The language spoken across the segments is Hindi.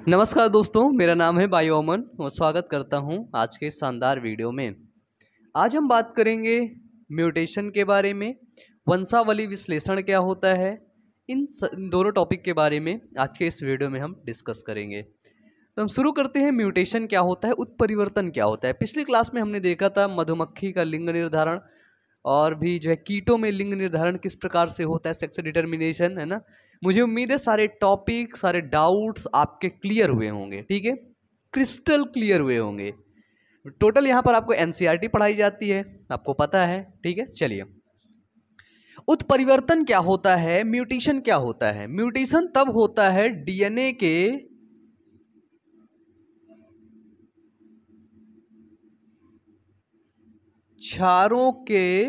नमस्कार दोस्तों, मेरा नाम है बायो अमन और स्वागत करता हूं आज के इस शानदार वीडियो में। आज हम बात करेंगे म्यूटेशन के बारे में, वंशावली विश्लेषण क्या होता है, इन दोनों टॉपिक के बारे में आज के इस वीडियो में हम डिस्कस करेंगे। तो हम शुरू करते हैं। म्यूटेशन क्या होता है, उत्परिवर्तन क्या होता है। पिछली क्लास में हमने देखा था मधुमक्खी का लिंग निर्धारण और भी जो है कीटों में लिंग निर्धारण किस प्रकार से होता है, सेक्स डिटर्मिनेशन, है ना। मुझे उम्मीद है सारे टॉपिक, सारे डाउट्स आपके क्लियर हुए होंगे, ठीक है, क्रिस्टल क्लियर हुए होंगे। टोटल यहाँ पर आपको एनसीईआरटी पढ़ाई जाती है, आपको पता है, ठीक है। चलिए, उत्परिवर्तन क्या होता है, म्यूटेशन क्या होता है। म्यूटेशन तब होता है डीएनए के क्षारों के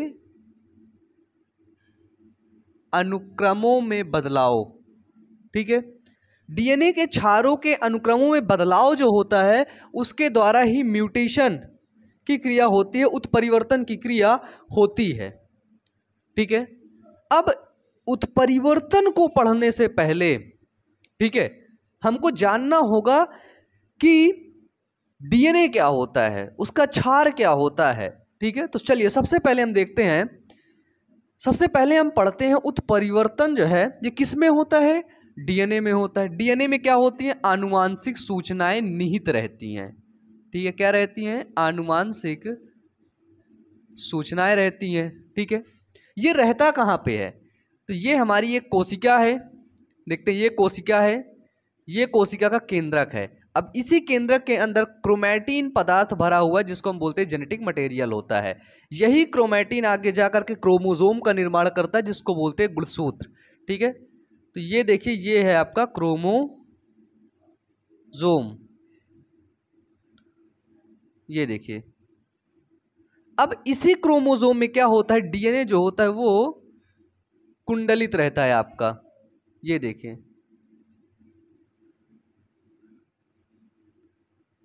अनुक्रमों में बदलाव, ठीक है। डीएनए के क्षारों के अनुक्रमों में बदलाव जो होता है उसके द्वारा ही म्यूटेशन की क्रिया होती है, उत्परिवर्तन की क्रिया होती है, ठीक है। अब उत्परिवर्तन को पढ़ने से पहले, ठीक है, हमको जानना होगा कि डीएनए क्या होता है, उसका क्षार क्या होता है, ठीक है। तो चलिए सबसे पहले हम देखते हैं, सबसे पहले हम पढ़ते हैं उत्परिवर्तन जो है ये किस में होता है, डीएनए में होता है। डीएनए में क्या होती है, आनुवांशिक सूचनाएं निहित रहती हैं, ठीक है। क्या रहती हैं, आनुवांशिक सूचनाएं रहती हैं, ठीक है। ये रहता कहाँ पे है, तो ये हमारी एक कोशिका है, देखते हैं ये कोशिका है, ये कोशिका का केंद्रक है। अब इसी केंद्रक के अंदर क्रोमैटिन पदार्थ भरा हुआ है जिसको हम बोलते हैं जेनेटिक मटेरियल होता है। यही क्रोमैटिन आगे जाकर के क्रोमोसोम का निर्माण करता है जिसको बोलते हैं गुणसूत्र, ठीक है। तो ये देखिए, ये है आपका क्रोमोसोम, ये देखिए। अब इसी क्रोमोसोम में क्या होता है, डीएनए जो होता है वो कुंडलित रहता है आपका, ये देखिए।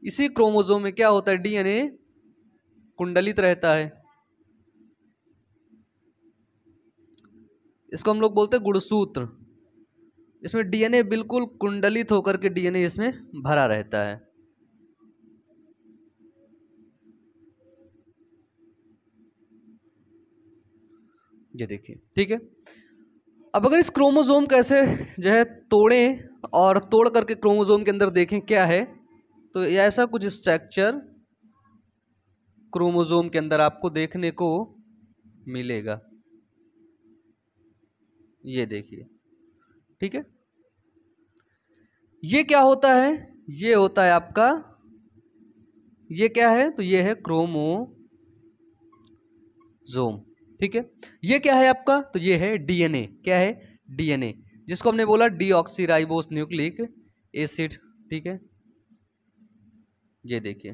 इसी क्रोमोसोम में क्या होता है, डीएनए कुंडलित रहता है, इसको हम लोग बोलते हैं गुणसूत्र। इसमें डीएनए बिल्कुल कुंडलित होकर के डीएनए इसमें भरा रहता है। ये देखिए, ठीक है। अब अगर इस क्रोमोसोम कैसे जो है तोड़ें और तोड़ करके क्रोमोसोम के अंदर देखें क्या है, तो ऐसा कुछ स्ट्रक्चर क्रोमोसोम के अंदर आपको देखने को मिलेगा, ये देखिए, ठीक है। ये क्या होता है, ये होता है आपका, ये क्या है, तो ये है क्रोमोसोम, ठीक है। ये क्या है आपका, तो ये है डीएनए, क्या है, डीएनए, जिसको हमने बोला डीऑक्सीराइबोस न्यूक्लिक एसिड, ठीक है। ये देखिए,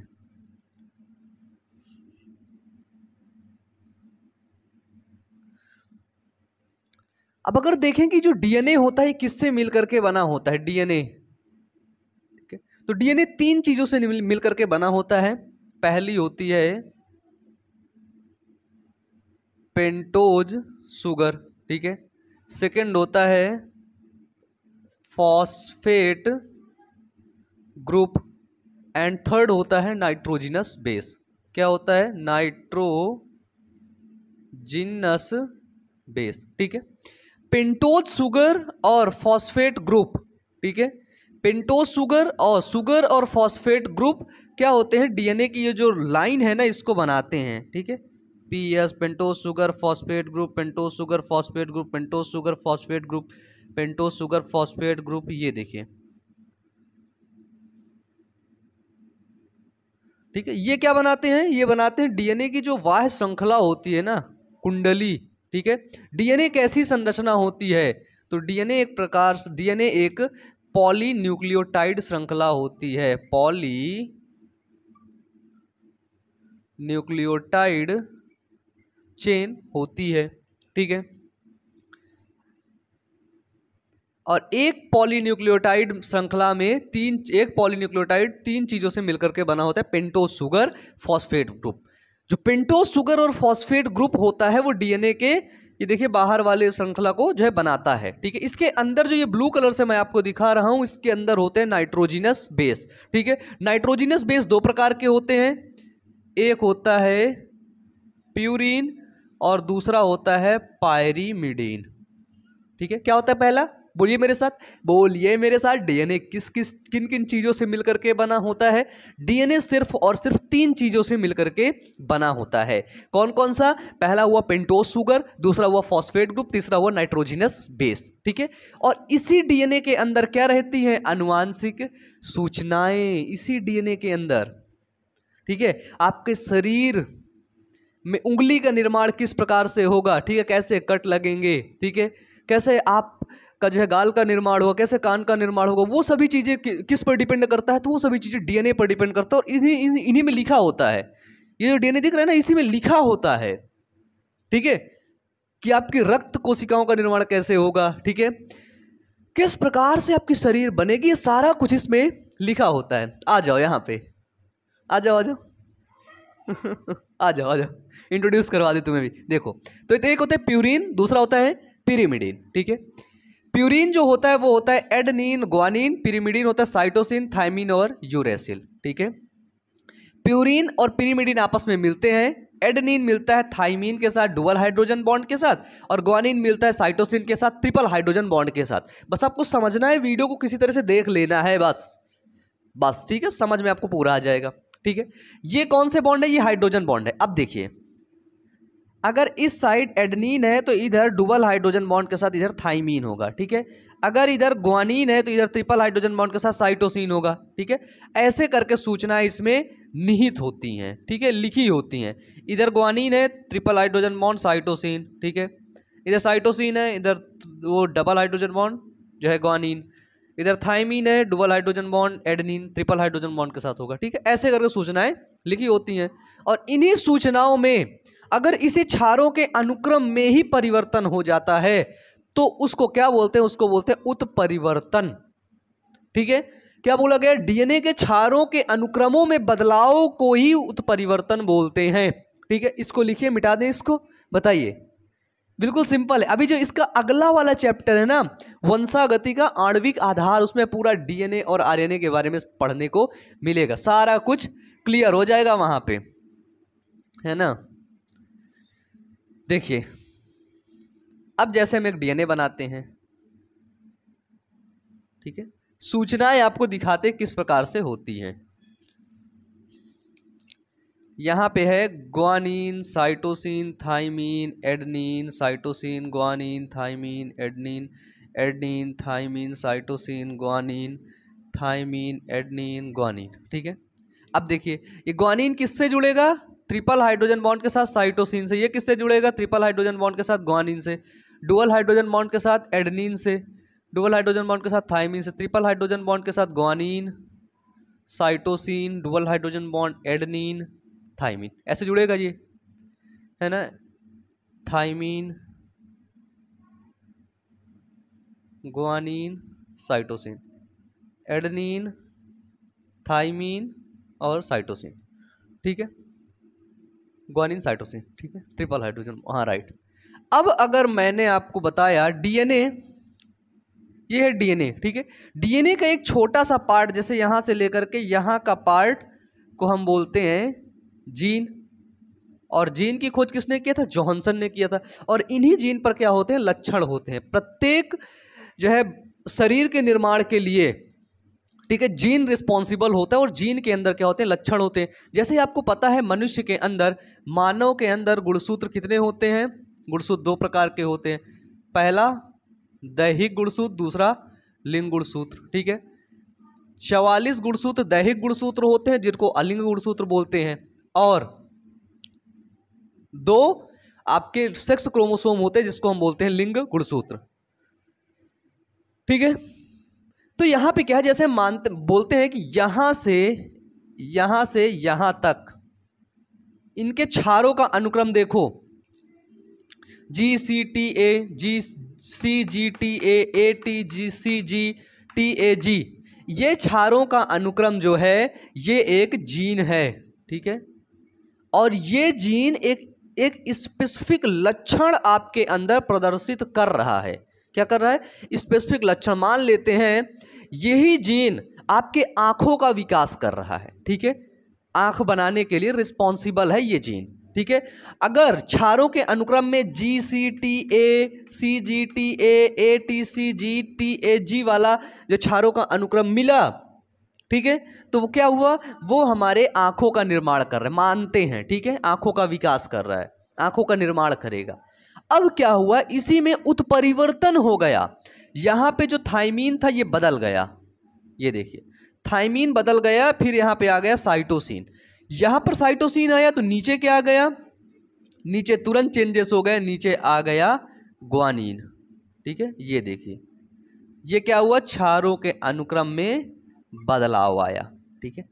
अब अगर देखें कि जो डीएनए होता है किससे मिलकर के बना होता है, डीएनए, ठीक है। तो डीएनए तीन चीजों से मिलकर के बना होता है। पहली होती है पेंटोज शुगर, ठीक है। सेकंड होता है फॉस्फेट ग्रुप एंड थर्ड होता है नाइट्रोजिनस बेस। क्या होता है, नाइट्रोजिनस बेस, ठीक है। पेंटोज शुगर और फॉस्फेट ग्रुप, ठीक है। पेंटोज शुगर और फॉस्फेट ग्रुप क्या होते हैं, डीएनए की ये जो लाइन है ना इसको बनाते हैं, ठीक है। PS, pentose sugar phosphate group, pentose sugar phosphate group, pentose sugar phosphate group, pentose sugar phosphate group, ये देखिए, ठीक है। ये क्या बनाते हैं, ये बनाते हैं डीएनए की जो बाह्य श्रृंखला होती है ना, कुंडली, ठीक है। डीएनए कैसी संरचना होती है, तो डीएनए एक प्रकार से, डीएनए एक पॉलीन्यूक्लियोटाइड श्रृंखला होती है, पॉलीन्यूक्लियोटाइड चेन होती है, ठीक है। और एक पॉलीन्यूक्लियोटाइड श्रृंखला में एक पॉलीन्यूक्लियोटाइड तीन चीजों से मिलकर के बना होता है, पेंटोज शुगर फॉस्फेट ग्रुप। जो पेंटोज शुगर और फॉस्फेट ग्रुप होता है वो डीएनए के ये देखिए बाहर वाले श्रृंखला को जो है बनाता है, ठीक है। इसके अंदर जो ये ब्लू कलर से मैं आपको दिखा रहा हूं, इसके अंदर होते हैं नाइट्रोजिनस बेस, ठीक है। नाइट्रोजिनस बेस दो प्रकार के होते हैं, एक होता है प्यूरिन और दूसरा होता है पायरीमिडीन, ठीक है। क्या होता है पहला, बोलिए मेरे साथ, बोलिए मेरे साथ, डीएनए किन किन चीजों से मिलकर के बना होता है? डीएनए सिर्फ और सिर्फ 3 चीजों से मिलकर के बना होता है। कौन कौन सा? पहला हुआ पेंटोज शुगर, दूसरा हुआ फॉस्फेट ग्रुप, तीसरा हुआ नाइट्रोजिनस बेस, ठीक है। और इसी डीएनए के अंदर क्या रहती है? अनुवांशिक सूचनाएं, इसी डीएनए के अंदर, ठीक है। आपके शरीर में उंगली का निर्माण किस प्रकार से होगा, ठीक है, कैसे कट लगेंगे, ठीक है, कैसे आप का जो है गाल का निर्माण होगा, कैसे कान का निर्माण होगा, वो सभी चीजें किस पर डिपेंड करता है? तो वो सभी चीजें डीएनए पर डिपेंड करता है, और इन्हीं में लिखा होता है। ये जो डीएनए दिख रहा है ना, इसी में लिखा होता है, ठीक है, कि आपकी रक्त कोशिकाओं का निर्माण कैसे होगा, ठीक है, किस प्रकार से आपकी शरीर बनेगी, ये सारा कुछ इसमें लिखा होता है। आ जाओ यहाँ पे, आ जाओ आ जाओ आ जाओ आ जाओ, इंट्रोड्यूस करवा दे तुम्हें भी। देखो, तो एक होता है प्यूरिन, दूसरा होता है पिरिमिडीन, ठीक है। प्यूरिन जो होता है वो होता है एडेनिन, ग्वानिन, पिरिमिडीन होता है साइटोसिन, थायमिन और यूरेसिल, ठीक है। प्यूरिन और पिरिमिडीन आपस में मिलते हैं। एडेनिन मिलता है थायमिन के साथ डुअल हाइड्रोजन बॉन्ड के साथ, और ग्वानिन मिलता है साइटोसिन के साथ ट्रिपल हाइड्रोजन बॉन्ड के साथ। बस आपको समझना है, वीडियो को किसी तरह से देख लेना है, बस ठीक है, समझ में आपको पूरा आ जाएगा, ठीक है। ये कौन से बॉन्ड है? ये हाइड्रोजन बॉन्ड है। अब देखिए, अगर इस साइड एडेनिन है तो इधर डुबल हाइड्रोजन बॉन्ड के साथ इधर थाइमीन होगा, ठीक है। अगर इधर ग्वानिन है तो इधर ट्रिपल हाइड्रोजन बॉन्ड के साथ साइटोसिन होगा, ठीक है। ऐसे करके सूचनाएं इसमें निहित होती हैं, ठीक है, लिखी होती हैं। इधर ग्वानिन है, ट्रिपल हाइड्रोजन बॉन्ड साइटोसिन, ठीक है। इधर साइटोसिन है, इधर वो डबल हाइड्रोजन बॉन्ड जो है ग्वानिन, इधर थाइमीन है, डुबल hydrogen bond adenine, triple hydrogen bond के साथ होगा, ठीक है। ऐसे करके सूचनाएं लिखी होती हैं, और इन्हीं सूचनाओं में अगर इसे क्षारों के अनुक्रम में ही परिवर्तन हो जाता है तो उसको क्या बोलते हैं? उसको बोलते हैं उत्परिवर्तन, ठीक है। क्या बोला गया? डीएनए के क्षारों के अनुक्रमों में बदलाव को ही उत्परिवर्तन बोलते हैं, ठीक है। इसको लिखिए, मिटा दें इसको, बताइए, बिल्कुल सिंपल है। अभी जो इसका अगला वाला चैप्टर है ना, वंशागति का आणविक आधार, उसमें पूरा डीएनए और आरएनए के बारे में पढ़ने को मिलेगा, सारा कुछ क्लियर हो जाएगा वहां पे, है ना। देखिए, अब जैसे हम एक डीएनए बनाते हैं, ठीक है, सूचनाएं आपको दिखाते किस प्रकार से होती हैं। यहां पे है guanine, cytosine, thymine, adenine, cytosine, guanine, thymine, adenine, adenine, thymine, cytosine, guanine, thymine, adenine, guanine, ठीक है। अब देखिए, ये ग्वानिन किससे जुड़ेगा? ट्रिपल हाइड्रोजन बॉन्ड के साथ साइटोसिन से। ये किससे जुड़ेगा? ट्रिपल हाइड्रोजन बॉन्ड के साथ ग्वानिन से। डुअल हाइड्रोजन बॉन्ड के साथ एडेनिन से, डुअल हाइड्रोजन बॉन्ड के साथ थाइमीन से, ट्रिपल हाइड्रोजन बॉन्ड के साथ guanine, cytosine, dual hydrogen bond adenine, thymine, ऐसे जुड़ेगा ये, है ना। Thymine, guanine, cytosine, adenine, thymine और साइटोसिन, ठीक है, ग्वानिन, साइटोसिन, ठीक है, ट्रिपल हाइड्रोजन, हाँ राइट। अब अगर मैंने आपको बताया डीएनए, ये है डीएनए, ठीक है। डीएनए का एक छोटा सा पार्ट, जैसे यहां से लेकर के यहां का पार्ट को हम बोलते हैं जीन, और जीन की खोज किसने किया था? जॉनसन ने किया था। और इन्हीं जीन पर क्या होते हैं? लक्षण होते हैं। प्रत्येक जो है शरीर के निर्माण के लिए, ठीक है, जीन रिस्पॉन्सिबल होता है, और जीन के अंदर क्या होते हैं? लक्षण होते हैं। जैसे आपको पता है, मनुष्य के अंदर, मानव के अंदर गुणसूत्र कितने होते हैं? गुणसूत्र 2 प्रकार के होते हैं। पहला दैहिक गुणसूत्र, दूसरा लिंग गुणसूत्र, ठीक है। 44 गुणसूत्र दैहिक गुणसूत्र होते हैं, जिनको अलिंग गुणसूत्र बोलते हैं, और 2 आपके सेक्स क्रोमोसोम होते हैं, जिसको हम बोलते हैं लिंग गुणसूत्र, ठीक है। तो यहां पे क्या है, जैसे बोलते हैं कि यहां से यहां तक इनके क्षारों का अनुक्रम देखो, GCTA, GCGTA, ATGCG, ये क्षारों का अनुक्रम जो है, ये एक जीन है, ठीक है। और ये जीन एक एक स्पेसिफिक लक्षण आपके अंदर प्रदर्शित कर रहा है। क्या कर रहा है? स्पेसिफिक लक्षण। मान लेते हैं यही जीन आपके आंखों का विकास कर रहा है, ठीक है, आंख बनाने के लिए रिस्पॉन्सिबल है ये जीन, ठीक है। अगर क्षारों के अनुक्रम में GCTA, CGTA, ATC, GTAG वाला जो क्षारों का अनुक्रम मिला, ठीक है, तो वो क्या हुआ, वो हमारे आंखों का निर्माण कर रहा है, मानते हैं, ठीक है, आंखों का विकास कर रहा है, आंखों का निर्माण करेगा। अब क्या हुआ, इसी में उत्परिवर्तन हो गया। यहां पे जो थायमीन था ये बदल गया, ये देखिए थायमीन बदल गया, फिर यहां पे आ गया साइटोसिन। यहां पर साइटोसिन आया तो नीचे क्या आ गया, नीचे तुरंत चेंजेस हो गए, नीचे आ गया ग्वानिन, ठीक है। ये देखिए ये क्या हुआ, क्षारों के अनुक्रम में बदलाव आया, ठीक है।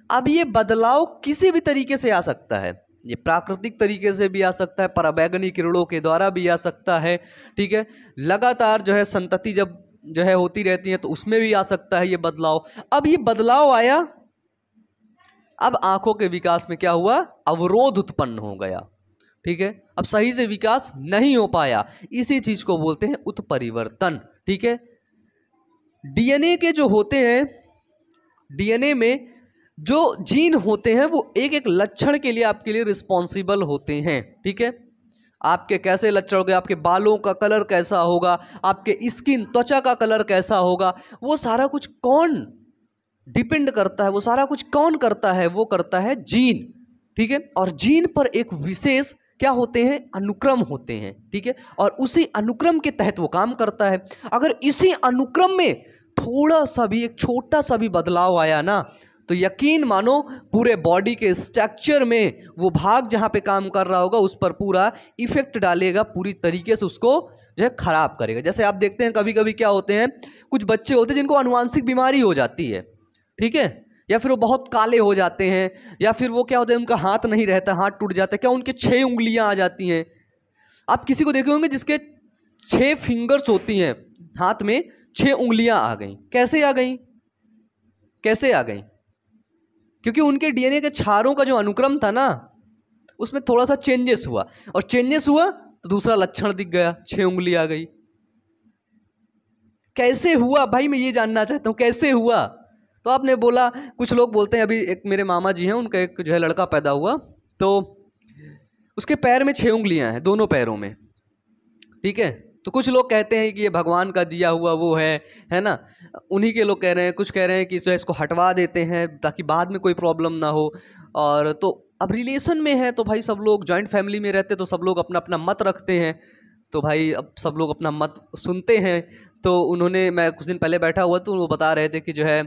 अब ये बदलाव किसी भी तरीके से आ सकता है, ये प्राकृतिक तरीके से भी आ सकता है, पराबैंगनी किरणों के द्वारा भी आ सकता है, ठीक है। लगातार जो है संतति जब जो है होती रहती है तो उसमें भी आ सकता है ये बदलाव। अब ये बदलाव आया, अब आंखों के विकास में क्या हुआ, अवरोध उत्पन्न हो गया, ठीक है। अब सही से विकास नहीं हो पाया, इसी चीज को बोलते हैं उत्परिवर्तन, ठीक है। डीएनए के जो होते हैं, डीएनए में जो जीन होते हैं वो एक एक लक्षण के लिए आपके लिए रिस्पॉन्सिबल होते हैं, ठीक है। आपके कैसे लक्षण होंगे, आपके बालों का कलर कैसा होगा, आपके स्किन त्वचा का कलर कैसा होगा, वो सारा कुछ कौन डिपेंड करता है, वो सारा कुछ कौन करता है, वो करता है जीन, ठीक है। और जीन पर एक विशेष क्या होते हैं, अनुक्रम होते हैं, ठीक है, और उसी अनुक्रम के तहत वो काम करता है। अगर इसी अनुक्रम में थोड़ा सा भी, एक छोटा सा भी बदलाव आया ना, तो यकीन मानो पूरे बॉडी के स्ट्रक्चर में वो भाग जहां पे काम कर रहा होगा उस पर पूरा इफेक्ट डालेगा, पूरी तरीके से उसको जो है खराब करेगा। जैसे आप देखते हैं कभी कभी क्या होते हैं, कुछ बच्चे होते हैं जिनको आनुवांशिक बीमारी हो जाती है, ठीक है, या फिर वो बहुत काले हो जाते हैं, या फिर वो क्या होता है उनका हाथ नहीं रहता, हाथ टूट जाता है, क्या उनके 6 उंगलियां आ जाती हैं। आप किसी को देखे होंगे जिसके 6 फिंगर्स होती हैं, हाथ में 6 उंगलियां आ गई। कैसे आ गई, कैसे आ गई? क्योंकि उनके डीएनए के क्षारों का जो अनुक्रम था ना, उसमें थोड़ा सा चेंजेस हुआ, और चेंजेस हुआ तो दूसरा लक्षण दिख गया, 6 उंगली आ गई। कैसे हुआ भाई, मैं ये जानना चाहता हूं कैसे हुआ। तो आपने बोला, कुछ लोग बोलते हैं, अभी एक मेरे मामा जी हैं, उनका एक जो है लड़का पैदा हुआ, तो उसके पैर में 6 उंगलियां हैं, दोनों पैरों में, ठीक है। तो कुछ लोग कहते हैं कि ये भगवान का दिया हुआ वो है ना, उन्हीं के लोग कह रहे हैं, कुछ कह रहे हैं कि इसको हटवा देते हैं ताकि बाद में कोई प्रॉब्लम ना हो। और तो अब रिलेशन में है तो भाई सब लोग जॉइंट फैमिली में रहते तो सब लोग अपना अपना मत रखते हैं, तो भाई अब सब लोग अपना मत सुनते हैं। तो उन्होंने, मैं कुछ दिन पहले बैठा हुआ तो वो बता रहे थे कि जो है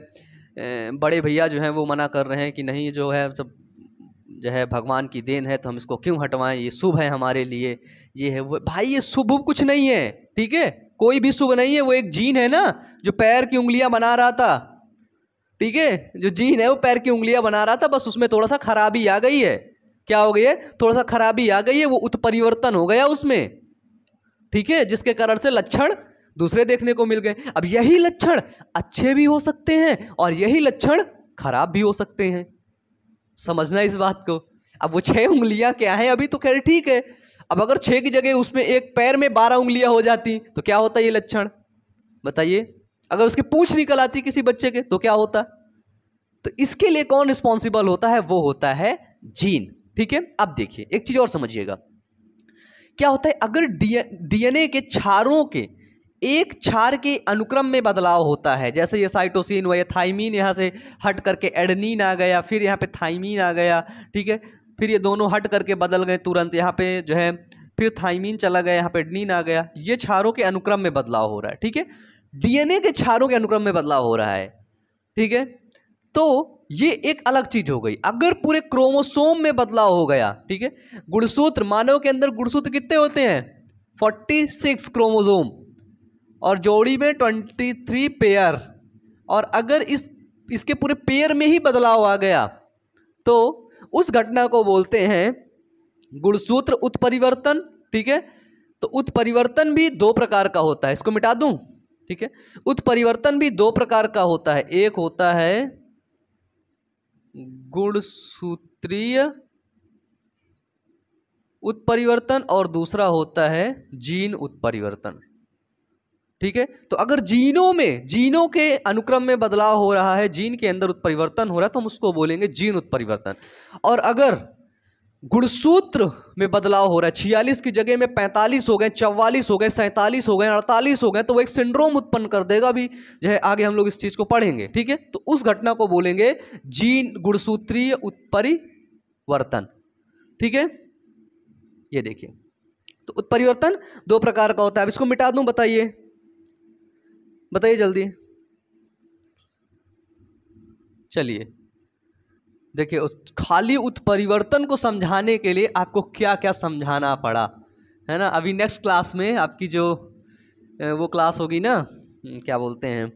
बड़े भैया जो हैं वो मना कर रहे हैं कि नहीं, जो है सब जो है भगवान की देन है तो हम इसको क्यों हटवाएं, ये शुभ है हमारे लिए, ये है वो। भाई ये शुभ कुछ नहीं है, ठीक है, कोई भी शुभ नहीं है। वो एक जीन है ना जो पैर की उंगलियां बना रहा था, ठीक है, जो जीन है वो पैर की उंगलियां बना रहा था, बस उसमें थोड़ा सा खराबी आ गई है। क्या हो गई है, थोड़ा सा खराबी आ गई है, वो उत्परिवर्तन हो गया उसमें, ठीक है, जिसके कारण से लक्षण दूसरे देखने को मिल गए। अब यही लक्षण अच्छे भी हो सकते हैं और यही लक्षण खराब भी हो सकते हैं, समझना इस बात को। अब वो 6 उंगलियां क्या है, अभी तो खैर ठीक है, अब अगर 6 की जगह उसमें एक पैर में 12 उंगलियां हो जाती तो क्या होता ये लक्षण, बताइए। अगर उसकी पूंछ निकल आती किसी बच्चे के तो क्या होता। तो इसके लिए कौन रिस्पॉन्सिबल होता है, वो होता है जीन, ठीक है। अब देखिए एक चीज और समझिएगा, क्या होता है अगर डीएनए के क्षारों के एक क्षार के अनुक्रम में बदलाव होता है, जैसे ये साइटोसिन हुआ, ये थाइमीन यहाँ से हट करके एडेनिन आ गया, फिर यहाँ पे थाइमीन आ गया, ठीक है, फिर ये दोनों हट करके बदल गए तुरंत, यहाँ पे जो है फिर थाइमीन चला गया, यहाँ पे एडेनिन आ गया, ये क्षारों के अनुक्रम में बदलाव हो रहा है, ठीक है, डीएनए के क्षारों के अनुक्रम में बदलाव हो रहा है, ठीक है। तो ये एक अलग चीज हो गई। अगर पूरे क्रोमोसोम में बदलाव हो गया, ठीक है, गुणसूत्र, मानव के अंदर गुणसूत्र कितने होते हैं, 46 क्रोमोसोम, और जोड़ी में 23 पेयर, और अगर इसके पूरे पेयर में ही बदलाव आ गया तो उस घटना को बोलते हैं गुणसूत्र उत्परिवर्तन, ठीक है। तो उत्परिवर्तन भी 2 प्रकार का होता है, इसको मिटा दूं, ठीक है। उत्परिवर्तन भी 2 प्रकार का होता है, एक होता है गुणसूत्रीय उत्परिवर्तन और दूसरा होता है जीन उत्परिवर्तन। ठीक है, तो अगर जीनों के अनुक्रम में बदलाव हो रहा है, जीन के अंदर उत्परिवर्तन हो रहा है, तो हम उसको बोलेंगे जीन उत्परिवर्तन। और अगर गुणसूत्र में बदलाव हो रहा है, 46 की जगह में 45 हो गए, 44 हो गए, 47 हो गए, 48 हो गए, तो वो एक सिंड्रोम उत्पन्न कर देगा भी, जो है आगे हम लोग इस चीज को पढ़ेंगे। ठीक है, तो उस घटना को बोलेंगे जीन गुणसूत्रीय उत्परिवर्तन। ठीक है, ये देखिए, तो उत्परिवर्तन दो प्रकार का होता है। अब इसको मिटा दूं, बताइए बताइए जल्दी। चलिए देखिए, खाली उत्परिवर्तन को समझाने के लिए आपको क्या क्या समझाना पड़ा, है ना। अभी नेक्स्ट क्लास में आपकी जो वो क्लास होगी ना, क्या बोलते हैं,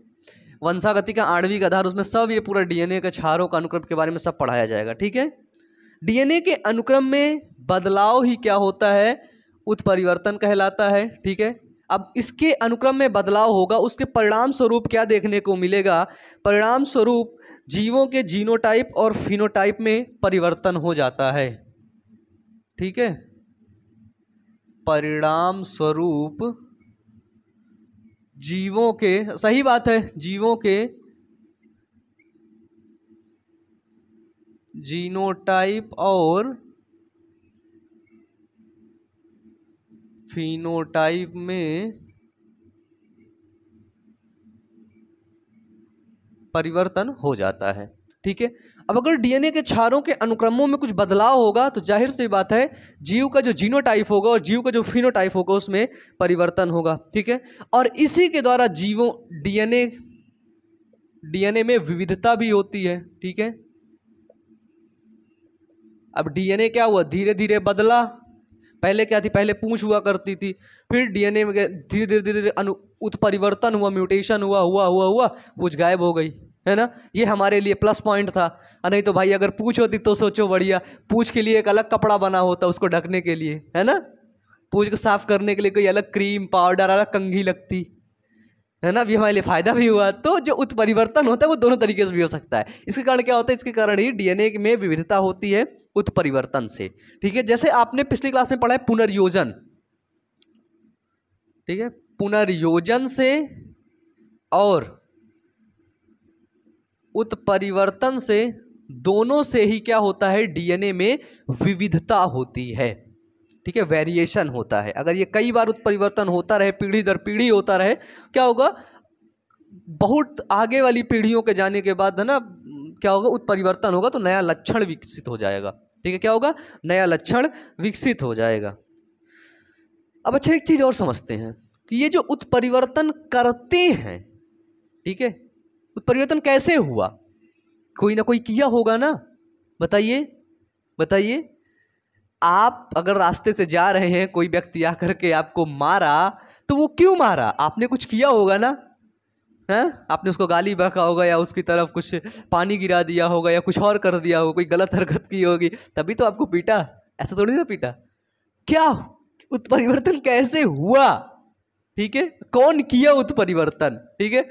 वंशागति का आणविक आधार, उसमें सब ये पूरा डीएनए के क्षारों का अनुक्रम के बारे में सब पढ़ाया जाएगा। ठीक है, डीएनए के अनुक्रम में बदलाव ही क्या होता है, उत्परिवर्तन कहलाता है। ठीक है, अब इसके अनुक्रम में बदलाव होगा, उसके परिणाम स्वरूप क्या देखने को मिलेगा, परिणाम स्वरूप जीवों के जीनोटाइप और फिनोटाइप में परिवर्तन हो जाता है। ठीक है, परिणाम स्वरूप जीवों के, सही बात है, जीवों के जीनोटाइप और फिनोटाइप में परिवर्तन हो जाता है। ठीक है, अब अगर डीएनए के क्षारों के अनुक्रमों में कुछ बदलाव होगा तो जाहिर सी बात है जीव का जो जीनोटाइप होगा और जीव का जो फिनोटाइप होगा उसमें परिवर्तन होगा। ठीक है, और इसी के द्वारा जीवों डीएनए में विविधता भी होती है। ठीक है, अब डीएनए क्या हुआ, धीरे धीरे बदला। पहले क्या थी, पहले पूंछ हुआ करती थी, फिर डीएनए में धीरे धीरे धीरे उत्परिवर्तन हुआ, म्यूटेशन हुआ हुआ हुआ हुआ पूंछ गायब हो गई, है ना। ये हमारे लिए प्लस पॉइंट था। नहीं तो भाई अगर पूंछ होती तो सोचो बढ़िया, पूंछ के लिए एक अलग कपड़ा बना होता उसको ढकने के लिए, है ना। पूंछ को साफ करने के लिए कोई अलग क्रीम पाउडर अलग कंघी लगती, है ना। अभी हमारे लिए फायदा भी हुआ। तो जो उत्परिवर्तन होता है वो दोनों तरीके से भी हो सकता है। इसके कारण क्या होता है, इसके कारण ही डीएनए में विविधता होती है उत्परिवर्तन से। ठीक है, जैसे आपने पिछली क्लास में पढ़ा है पुनर्योजन। ठीक है, पुनर्योजन से और उत्परिवर्तन से, दोनों से ही क्या होता है, डीएनए में विविधता होती है। ठीक है, वेरिएशन होता है। अगर ये कई बार उत्परिवर्तन होता रहे, पीढ़ी दर पीढ़ी होता रहे, क्या होगा, बहुत आगे वाली पीढ़ियों के जाने के बाद, है ना, क्या होगा, उत्परिवर्तन होगा तो नया लक्षण विकसित हो जाएगा। ठीक है, क्या होगा, नया लक्षण विकसित हो जाएगा। अब अच्छा एक चीज और समझते हैं कि ये जो उत्परिवर्तन करते हैं, ठीक है, उत्परिवर्तन कैसे हुआ, कोई ना कोई किया होगा ना। बताइए बताइए, आप अगर रास्ते से जा रहे हैं, कोई व्यक्ति आकर के आपको मारा, तो वो क्यों मारा, आपने कुछ किया होगा ना, है, आपने उसको गाली बका होगा या उसकी तरफ कुछ पानी गिरा दिया होगा या कुछ और कर दिया होगा, कोई गलत हरकत की होगी, तभी तो आपको पीटा। ऐसा थोड़ी ना पीटा। क्या उत्परिवर्तन कैसे हुआ, ठीक है, कौन किया उत्परिवर्तन। ठीक है,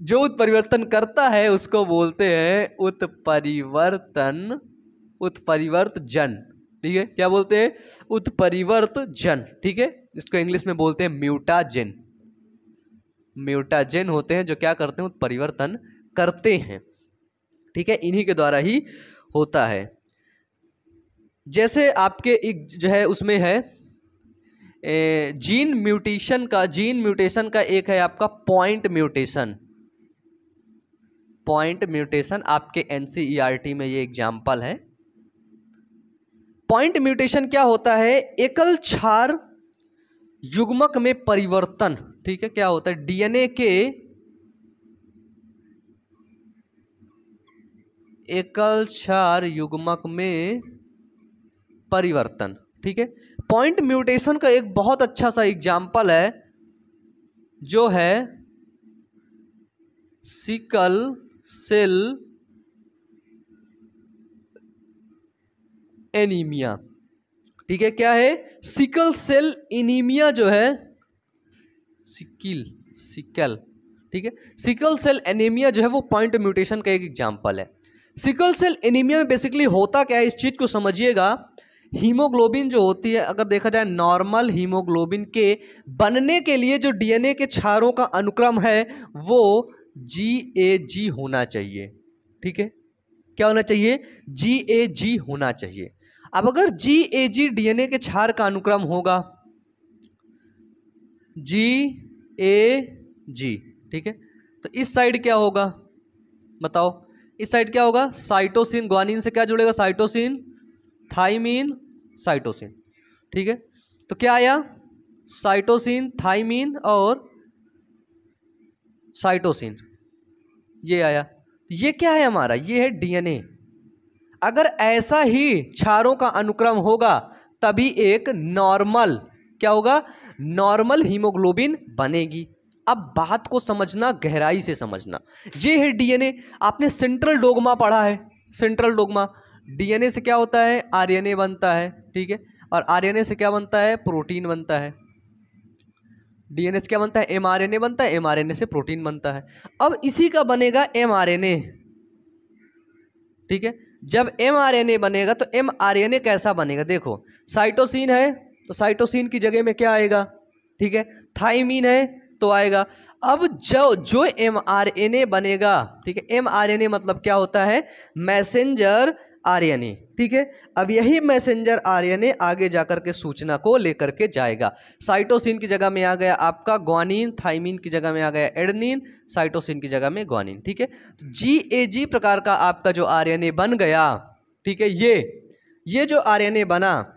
जो उत्परिवर्तन करता है उसको बोलते हैं उत्परिवर्तन, उत्परिवर्तजन। ठीक है, क्या बोलते हैं, उत्परिवर्तजन। ठीक है, इसको इंग्लिश में बोलते हैं म्यूटाजेन। म्यूटाजेन होते हैं जो क्या करते हैं, उत्परिवर्तन करते हैं। ठीक है, इन्हीं के द्वारा ही होता है। जैसे आपके एक जो है उसमें है जीन म्यूटेशन का एक है आपका पॉइंट म्यूटेशन। पॉइंट म्यूटेशन आपके एनसीईआरटी में ये एग्जाम्पल है। पॉइंट म्यूटेशन क्या होता है, एकल क्षार युग्मक में परिवर्तन। ठीक है, क्या होता है, डीएनए के एकल क्षार युग्मक में परिवर्तन। ठीक है, पॉइंट म्यूटेशन का एक बहुत अच्छा सा एग्जाम्पल है जो है सिकल सेल एनीमिया। ठीक है, क्या है, सिकल सेल एनीमिया जो है, सिकल, ठीक है, सिकल सेल एनीमिया जो है वो पॉइंट म्यूटेशन का एक एग्जाम्पल है। सिकल सेल एनीमिया में बेसिकली होता क्या है, इस चीज को समझिएगा। हीमोग्लोबिन जो होती है, अगर देखा जाए नॉर्मल हीमोग्लोबिन के बनने के लिए जो डीएनए के क्षारों का अनुक्रम है वो GAG होना चाहिए। ठीक है, क्या होना चाहिए? GAG होना चाहिए। अब अगर GAG डीएनए के क्षार का अनुक्रम होगा GAG, ठीक है, तो इस साइड क्या होगा बताओ? इस साइड क्या होगा? साइटोसिन, ग्वानिन से क्या जुड़ेगा? Cytosine, thymine, cytosine. ठीक है, तो क्या आया? साइटोसिन, थाइमीन और साइटोसिन, ये आया। तो ये क्या है हमारा? ये है डीएनए। अगर ऐसा ही क्षारों का अनुक्रम होगा तभी एक नॉर्मल, क्या होगा? नॉर्मल हीमोग्लोबिन बनेगी। अब बात को समझना, गहराई से समझना। ये है डीएनए। आपने सेंट्रल डोग्मा पढ़ा है, सेंट्रल डोग्मा। डीएनए से क्या होता है? आरएनए बनता है, ठीक है, और आरएनए से क्या बनता है? प्रोटीन बनता है। डीएनए से क्या बनता है? एमआरएनए बनता है, एमआरएनए से प्रोटीन बनता है। अब इसी का बनेगा एमआरएनए। ठीक है, जब एमआरएनए बनेगा तो एमआरएनए कैसा बनेगा? देखो, साइटोसिन है तो साइटोसिन की जगह में क्या आएगा? ठीक है, थाइमीन है तो आएगा। अब जो एमआरएनए बनेगा, ठीक है, एमआरएनए मतलब क्या होता है? Messenger RNA. ठीक है, अब यही मैसेंजर आरएनए आगे जाकर के सूचना को लेकर के जाएगा। साइटोसिन की जगह में आ गया आपका ग्वानिन, थाइमीन की जगह में आ गया एडेनिन, साइटोसिन की जगह में ग्वानिन। ठीक है, तो GAG प्रकार का आपका जो आरएनए बन गया, ठीक है, ये जो आरएनए बना,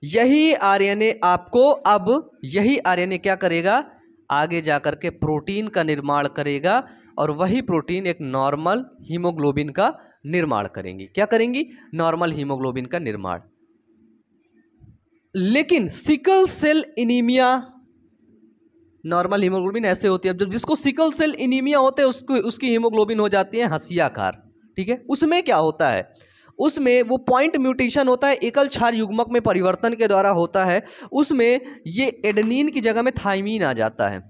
यही आरएनए आपको, अब यही आरएनए क्या करेगा? आगे जाकर के प्रोटीन का निर्माण करेगा और वही प्रोटीन एक नॉर्मल हीमोग्लोबिन का निर्माण करेंगी। क्या करेंगी? नॉर्मल हीमोग्लोबिन का निर्माण। लेकिन sickle cell anaemia, normal haemoglobin ऐसे होती है। अब जब जिसको सिकल सेल एनीमिया होते हैं उसकी हीमोग्लोबिन हो जाती है हंसियाकार। ठीक है, उसमें क्या होता है? उसमें वो पॉइंट म्यूटेशन होता है, एकल क्षार युग्मक में परिवर्तन के द्वारा होता है। उसमें ये एडेनिन की जगह में थाइमीन आ जाता है।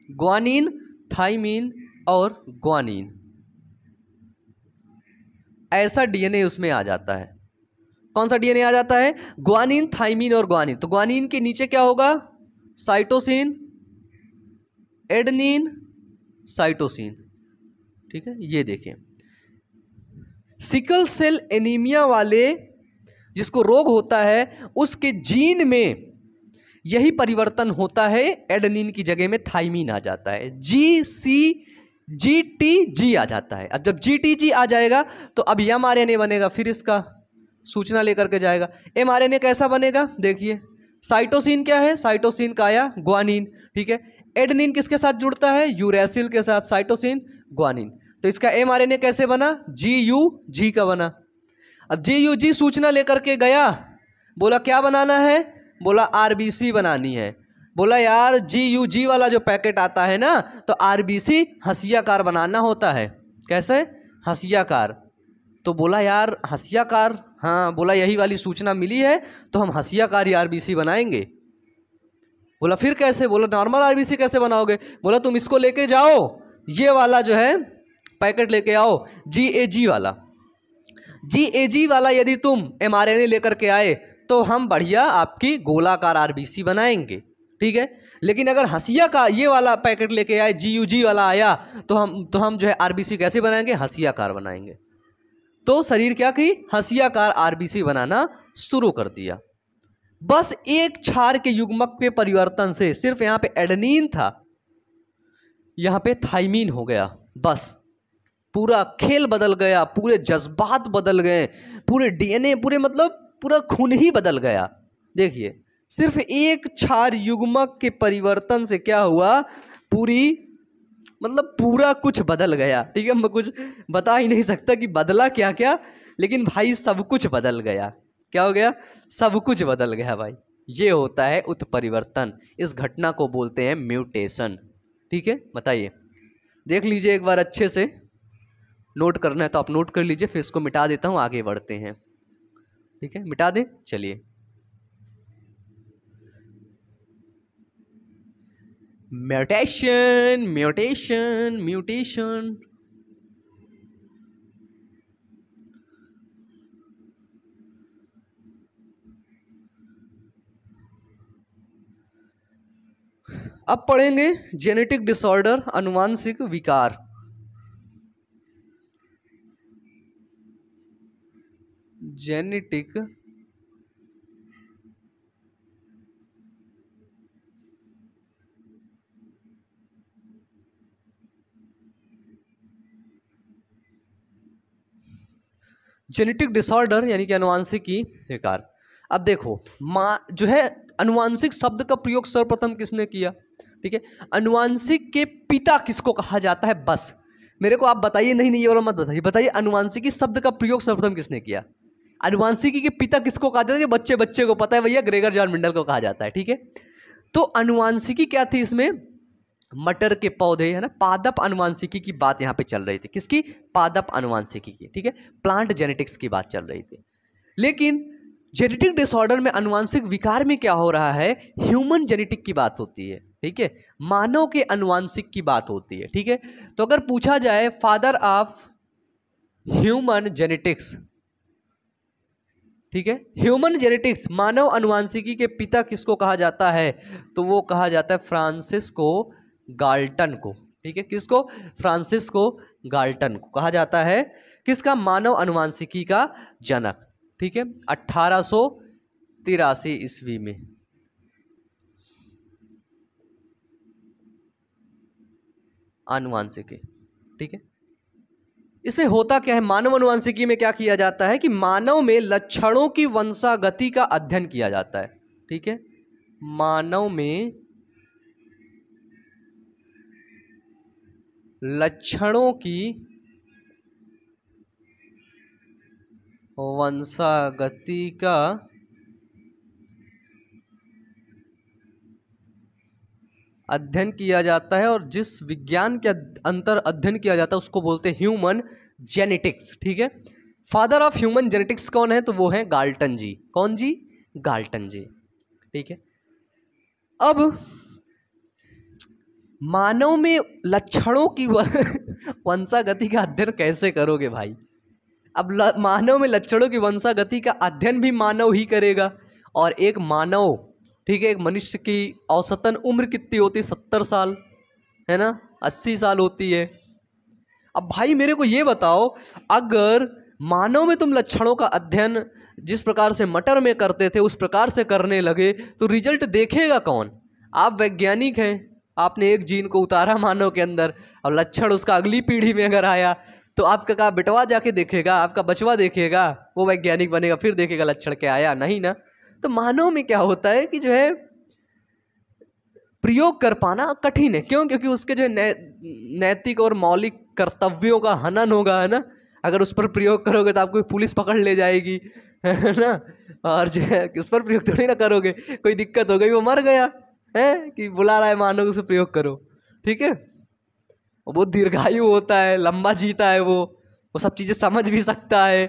ग्वानिन, थाइमीन और ग्वानिन, ऐसा डीएनए उसमें आ जाता है। कौन सा डीएनए आ जाता है? ग्वानिन, थाइमीन और ग्वानिन। तो ग्वानिन के नीचे क्या होगा? Cytosine, adenine, cytosine. ठीक है, ये देखें, सिकल सेल एनीमिया वाले जिसको रोग होता है उसके जीन में यही परिवर्तन होता है, एडेनिन की जगह में थाइमीन आ जाता है, GTG आ जाता है। अब जब GTG आ जाएगा तो अब एमआरएनए बनेगा, फिर इसका सूचना लेकर के जाएगा। एमआरएनए कैसा बनेगा? देखिए, साइटोसिन क्या है? साइटोसिन का आया ग्वानिन। ठीक है, एडेनिन किसके साथ जुड़ता है? यूरैसिल के साथ, साइटोसिन, ग्वानिन। तो इसका एमआरएनए कैसे बना? GUG का बना। अब GUG सूचना लेकर के गया, बोला क्या बनाना है? बोला RBC बनानी है। बोला यार GUG वाला जो पैकेट आता है ना, तो RBC हंसियाकार बनाना होता है। कैसे? हंसियाकार। तो बोला यार हंसियाकार, हाँ, बोला यही वाली सूचना मिली है तो हम हंसियाकार RBC बनाएंगे। बोला फिर कैसे? बोला नॉर्मल RBC कैसे बनाओगे? बोला तुम इसको लेके जाओ, ये वाला जो है पैकेट लेके आओ, GAG वाला। GAG वाला यदि तुम एमआरएनए लेकर के आए तो हम बढ़िया आपकी गोलाकार RBC बनाएंगे। ठीक है, लेकिन अगर हंसिया का ये वाला पैकेट लेके आए, GUG वाला आया, तो हम जो है RBC कैसे बनाएंगे? हंसियाकार बनाएंगे। तो शरीर क्या की? हंसियाकार RBC बनाना शुरू कर दिया। बस एक क्षार के युग्मक पे परिवर्तन से, सिर्फ यहां पे एडेनिन था, यहां पे थाइमीन हो गया। बस पूरा खेल बदल गया, पूरे जज्बात बदल गए, पूरे डीएनए, पूरे मतलब पूरा खून ही बदल गया। देखिए, सिर्फ एक क्षार युग्मक के परिवर्तन से क्या हुआ? पूरा कुछ बदल गया। ठीक है, मैं कुछ बता ही नहीं सकता कि बदला क्या क्या, लेकिन भाई सब कुछ बदल गया। क्या हो गया? सब कुछ बदल गया भाई। ये होता है उत्परिवर्तन। इस घटना को बोलते हैं म्यूटेशन। ठीक है, बताइए, देख लीजिए एक बार अच्छे से। नोट करना है तो आप नोट कर लीजिए, फिर इसको मिटा देता हूं, आगे बढ़ते हैं। ठीक है, मिटा दें, चलिए। Mutation, mutation, mutation. अब पढ़ेंगे जेनेटिक डिसऑर्डर, अनुवांशिक विकार। जेनेटिक जेनेटिक डिसऑर्डर यानी कि अनुवांशिकी विकार। अब देखो जो है अनुवांशिक शब्द का प्रयोग सर्वप्रथम किसने किया? ठीक है, अनुवांशिक के पिता किसको कहा जाता है? बस मेरे को आप बताइए, नहीं नहीं ये और मत बताइए, बताइए अनुवांशिकी शब्द का प्रयोग सर्वप्रथम किसने किया? अनुवांशिकी के पिता किसको कहा जाता है? बच्चे बच्चे को पता है भैया, ग्रेगर जॉन मेंडल को कहा जाता है। ठीक है, तो अनुवांशिकी क्या थी इसमें? मटर के पौधे, है ना, पादप अनुवांशिकी की बात यहाँ पे चल रही थी। किसकी? पादप अनुवांशिकी की। ठीक है, प्लांट जेनेटिक्स की बात चल रही थी। लेकिन जेनेटिक डिसऑर्डर में, अनुवांशिक विकार में क्या हो रहा है? ह्यूमन जेनेटिक की बात होती है। ठीक है, मानव के अनुवांशिक की बात होती है। ठीक है, तो अगर पूछा जाए फादर ऑफ ह्यूमन जेनेटिक्स, ठीक है, ह्यूमन जेनेटिक्स, मानव अनुवांशिकी के पिता किसको कहा जाता है? तो वो कहा जाता है फ्रांसिस्को गाल्टन को। ठीक है, किसको? फ्रांसिस्को गाल्टन को कहा जाता है किसका? मानव अनुवांशिकी का जनक। ठीक है, 1883 ईस्वी में। अनुवांशिकी। ठीक है, इसमें होता क्या है? मानव अनुवांशिकी में क्या किया जाता है कि मानव में लक्षणों की वंशागति का अध्ययन किया जाता है। ठीक है, मानव में लक्षणों की वंशागति का अध्ययन किया जाता है, और जिस विज्ञान के अंतर अध्ययन किया जाता है उसको बोलते हैं ह्यूमन जेनेटिक्स। ठीक है, फादर ऑफ ह्यूमन जेनेटिक्स कौन है? तो वो है गाल्टन जी। कौन जी? गाल्टन जी। ठीक है, अब मानव में लक्षणों की वंशागति का अध्ययन कैसे करोगे भाई? अब मानव में लक्षणों की वंशागति का अध्ययन भी मानव ही करेगा, और एक मानव, ठीक है, एक मनुष्य की औसतन उम्र कितनी होती है? 70 साल, है ना, 80 साल होती है। अब भाई मेरे को ये बताओ, अगर मानव में तुम लक्षणों का अध्ययन जिस प्रकार से मटर में करते थे उस प्रकार से करने लगे तो रिजल्ट देखेगा कौन? आप वैज्ञानिक हैं, आपने एक जीन को उतारा मानव के अंदर, और लक्षण उसका अगली पीढ़ी में अगर आया तो आपका का बेटवा जाके देखेगा, आपका बचवा देखेगा, वो वैज्ञानिक बनेगा, फिर देखेगा लक्षण क्या आया? नहीं ना। तो मानव में क्या होता है कि जो है प्रयोग कर पाना कठिन है। क्यों? क्योंकि उसके जो है नैतिक और मौलिक कर्तव्यों का हनन होगा, है ना। अगर उस पर प्रयोग करोगे तो आपको पुलिस पकड़ ले जाएगी, है ना, और जो है उस पर प्रयोग थोड़ी ना करोगे, कोई दिक्कत हो गई, वो मर गया है कि बुला रहा है मानव उसे प्रयोग करो। ठीक है, वो दीर्घायु होता है, लंबा जीता है, वो सब चीज़ें समझ भी सकता है।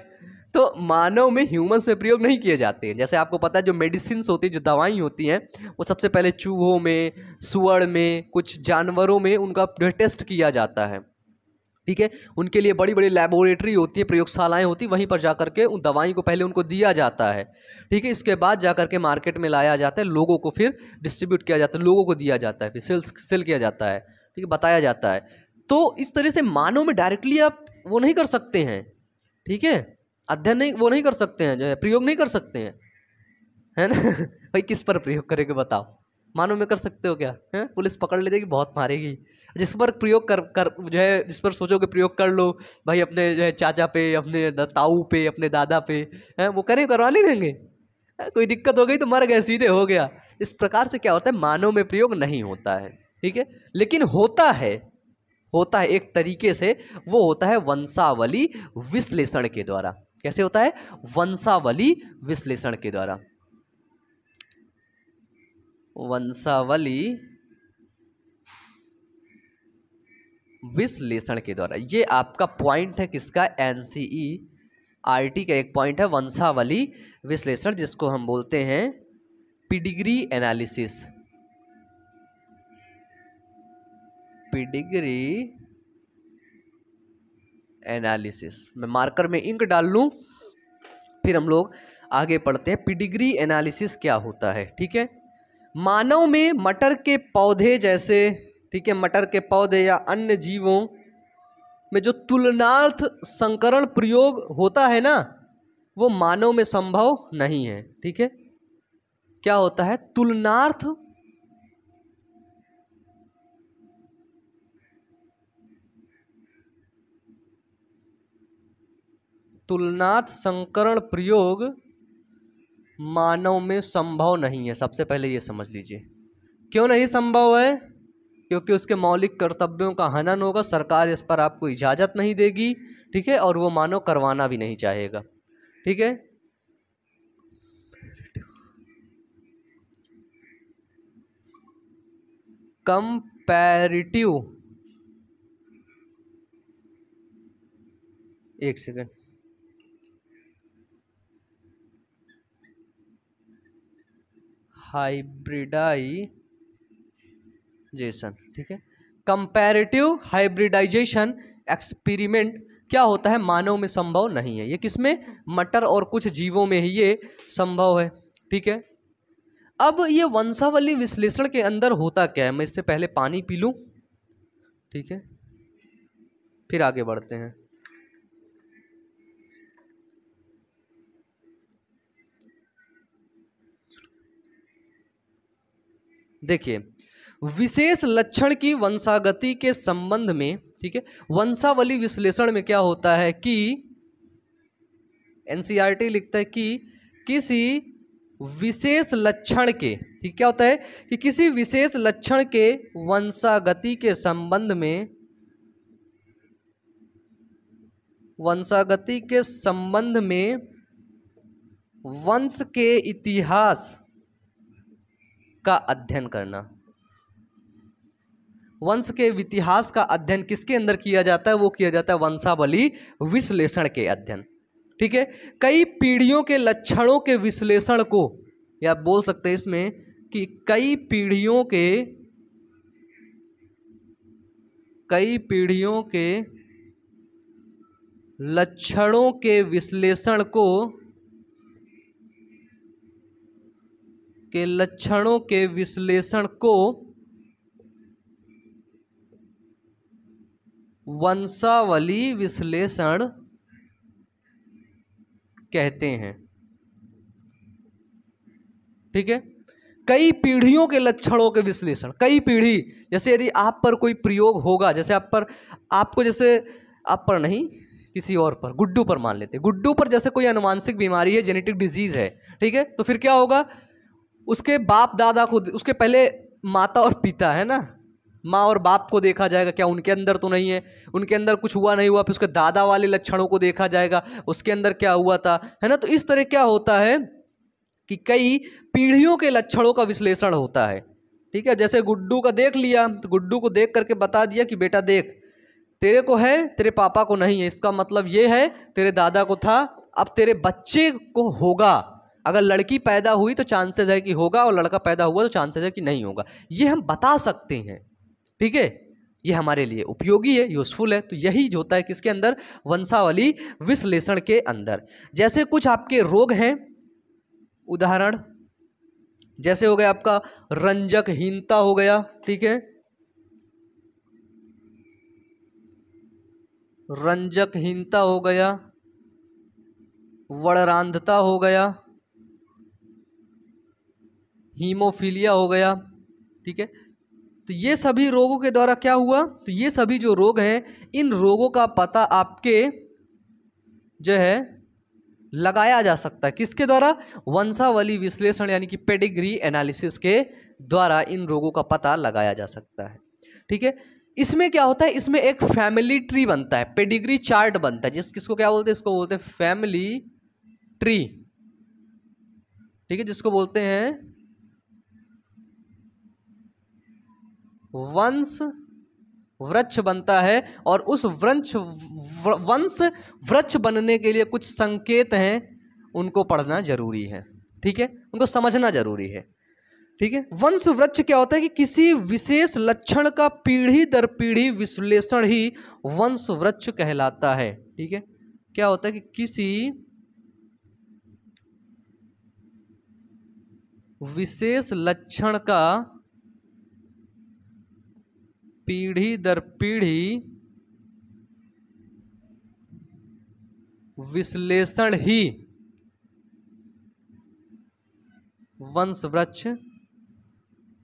तो मानव में ह्यूमन से प्रयोग नहीं किए जाते हैं। जैसे आपको पता है जो मेडिसिन होती है, जो दवाई होती हैं, वो सबसे पहले चूहों में, सुअर में, कुछ जानवरों में उनका टेस्ट किया जाता है। ठीक है, उनके लिए बड़ी बड़ी लैबोरेटरी होती है, प्रयोगशालाएं होती है, वहीं पर जाकर के उन दवाई को पहले उनको दिया जाता है। ठीक है, इसके बाद जाकर के मार्केट में लाया जाता है, लोगों को फिर डिस्ट्रीब्यूट किया जाता है, लोगों को दिया जाता है, फिर सेल किया जाता है। ठीक है, बताया जाता है। तो इस तरह से मानव में डायरेक्टली आप वो नहीं कर सकते हैं। ठीक है, अध्ययन नहीं, वो नहीं कर सकते हैं, जो है प्रयोग नहीं कर सकते हैं, है ना। भाई किस पर प्रयोग करेंगे बताओ? मानव में कर सकते हो क्या? है, पुलिस पकड़ ले जाएगी, बहुत मारेगी। जिस पर प्रयोग कर जो है, जिस पर सोचोगे प्रयोग कर लो भाई, अपने जो है चाचा पे, अपने ताऊ पे, अपने दादा पे, है, वो करें, करवा नहीं देंगे। कोई दिक्कत हो गई तो मर गए, सीधे हो गया। इस प्रकार से क्या होता है, मानव में प्रयोग नहीं होता है। ठीक है, लेकिन होता है एक तरीके से, वो होता है वंशावली विश्लेषण के द्वारा। कैसे होता है? वंशावली विश्लेषण के द्वारा। वंशावली विश्लेषण के द्वारा, ये आपका पॉइंट है किसका? एनसीईआरटी का एक पॉइंट है वंशावली विश्लेषण, जिसको हम बोलते हैं पेडिग्री एनालिसिस। पेडिग्री एनालिसिस, मैं मार्कर में इंक डाल लूं, फिर हम लोग आगे पढ़ते हैं। पेडिग्री एनालिसिस क्या होता है? ठीक है, मानव में मटर के पौधे जैसे, ठीक है, मटर के पौधे या अन्य जीवों में जो तुलनार्थ संकरण प्रयोग होता है ना, वो मानव में संभव नहीं है। ठीक है, क्या होता है? तुलनार्थ संकरण प्रयोग मानव में संभव नहीं है। सबसे पहले ये समझ लीजिए, क्यों नहीं संभव है? क्योंकि उसके मौलिक कर्तव्यों का हनन होगा, सरकार इस पर आपको इजाजत नहीं देगी। ठीक है, और वो मानव करवाना भी नहीं चाहेगा। ठीक है, कंपैरेटिव, एक सेकेंड, हाइब्रिडाइजेशन। ठीक है, कंपैरेटिव हाइब्रिडाइजेशन एक्सपेरिमेंट क्या होता है? मानव में संभव नहीं है। ये किसमें? मटर और कुछ जीवों में ही ये संभव है। ठीक है, अब ये वंशावली विश्लेषण के अंदर होता क्या है? मैं इससे पहले पानी पी लूं, ठीक है, फिर आगे बढ़ते हैं। देखिए, विशेष लक्षण की वंशागति के संबंध में, ठीक है, वंशावली विश्लेषण में क्या होता है कि एनसीईआरटी लिखता है कि किसी विशेष लक्षण के, ठीक, क्या होता है कि किसी विशेष लक्षण के वंशागति के संबंध में, वंशागति के संबंध में वंश के इतिहास का अध्ययन करना। वंश के इतिहास का अध्ययन किसके अंदर किया जाता है? वो किया जाता है वंशावली विश्लेषण के अध्ययन। ठीक है, कई पीढ़ियों के लक्षणों के विश्लेषण को, या बोल सकते हैं इसमें कि कई पीढ़ियों के लक्षणों के विश्लेषण को वंशावली विश्लेषण कहते हैं। ठीक है, कई पीढ़ियों के लक्षणों के विश्लेषण, कई पीढ़ी, जैसे यदि आप पर कोई प्रयोग होगा, जैसे आप पर नहीं, किसी और पर, गुड्डू पर मान लेते, गुड्डू पर जैसे कोई अनुवांशिक बीमारी है, जेनेटिक डिजीज है, ठीक है, तो फिर क्या होगा? उसके बाप दादा को, उसके पहले माता और पिता है ना, माँ और बाप को देखा जाएगा, क्या उनके अंदर तो नहीं है, उनके अंदर कुछ हुआ नहीं हुआ, फिर उसके दादा वाले लक्षणों को देखा जाएगा, उसके अंदर क्या हुआ था, है ना। तो इस तरह क्या होता है कि कई पीढ़ियों के लक्षणों का विश्लेषण होता है। ठीक है, जैसे गुड्डू का देख लिया, तो गुड्डू को देख करके बता दिया कि बेटा देख, तेरे को है, तेरे पापा को नहीं है, इसका मतलब ये है तेरे दादा को था, अब तेरे बच्चे को होगा। अगर लड़की पैदा हुई तो चांसेस है कि होगा, और लड़का पैदा हुआ तो चांसेस है कि नहीं होगा। ये हम बता सकते हैं। ठीक है, ये हमारे लिए उपयोगी है, यूजफुल है। तो यही जो होता है किसके अंदर? वंशावली विश्लेषण के अंदर। जैसे कुछ आपके रोग हैं, उदाहरण जैसे हो गया आपका रंजकहीनता हो गया, ठीक है, रंजकहीनता हो गया, वर्णांधता हो गया, हीमोफीलिया हो गया। ठीक है, तो ये सभी रोगों के द्वारा क्या हुआ? तो ये सभी जो रोग हैं, इन रोगों का पता आपके जो है लगाया जा सकता है, किसके द्वारा? वंशावली विश्लेषण यानी कि पेडिग्री एनालिसिस के द्वारा इन रोगों का पता लगाया जा सकता है। ठीक है, इसमें क्या होता है? इसमें एक फैमिली ट्री बनता है, पेडिग्री चार्ट बनता है, किसको क्या बोलते हैं? इसको बोलते हैं फैमिली ट्री। ठीक है, जिसको बोलते हैं वंश वृक्ष बनता है। और उस वंश वृक्ष बनने के लिए कुछ संकेत हैं, उनको पढ़ना जरूरी है। ठीक है, उनको समझना जरूरी है। ठीक है, वंश वृक्ष क्या होता है कि किसी विशेष लक्षण का पीढ़ी दर पीढ़ी विश्लेषण ही वंश वृक्ष कहलाता है। ठीक है, क्या होता है कि किसी विशेष लक्षण का पीढ़ी दर पीढ़ी विश्लेषण ही वंश वृक्ष